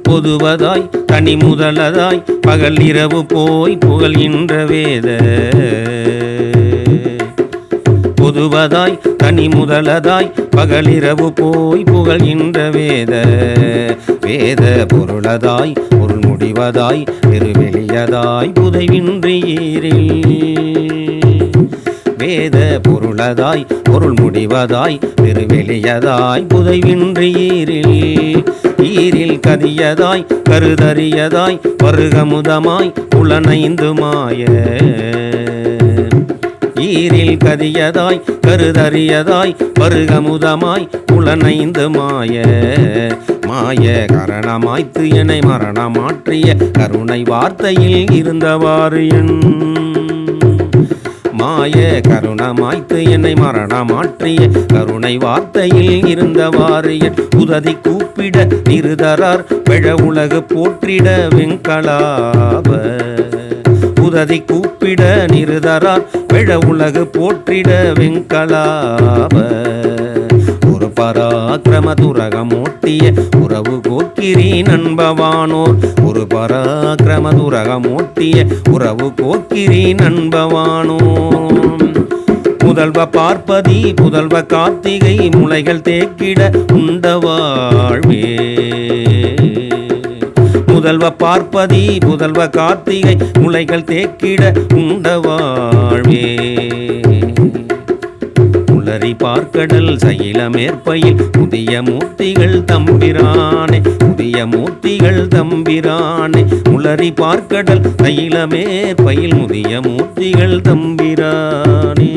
பொதுவதாய் தனி முதலதாய் பகல் இரவு போய் புகழ்கின்ற வேத பொதுவதாய் தனி முதலதாய் பகலிரவு போய் புகழ்கின்ற வேத வேத பொருளதாய் பொருள் முடிவதாய் பெருவெளியதாய் புதைவின்றீரில் வேத பொருளதாய் பொருள் முடிவதாய் பெருவெளியதாய் புதைவின்றீரில் ஈரில் கதியதாய் கருதறியதாய் வருகமுதமாய் புலனைந்து மாய ஈரில் கதியதாய் கருதறியதாய் வருகமுதமாய் புலனைந்து மாய மாய கரணமாய்த்து என்னை மரணமாற்றிய கருணை வார்த்தையில் இருந்தவாறு என் மாய கருணமாய்த்து என்னை மரணமாற்றிய கருணை வார்த்தையில் இருந்தவாறு என் உதவி கூப்பிட நிருதரார் வெழ உலகு போற்றிட வெங்களாப உதவி கூப்பிட நிருதரார் வெழ உலகு போற்றிட வெங்களாப ஒரு பராக்கிரம துரகமோட்டிய உறவு கோக்கிரி நண்பவானோர் ஒரு பராக்கிரம துரகமோட்டிய உறவு கோக்கிரி நண்பவானோர் முதல்வ பார்ப்பதி புதல்வ கார்த்திகை முளைகள் தேக்கிட உண்ட வாழ்வே முதல்வ பார்ப்பதி புதல்வ கார்த்திகை முளைகள் தேக்கிட உண்ட வாழ்வே உளறி பார்க்கடல் சயில மேற்பையில் புதிய மூர்த்திகள் தம்பிரானே புதிய மூர்த்திகள் தம்பிரானே உளறி பார்க்கடல் சயில மேற்பையில் முதிய மூர்த்திகள் தம்பிரானே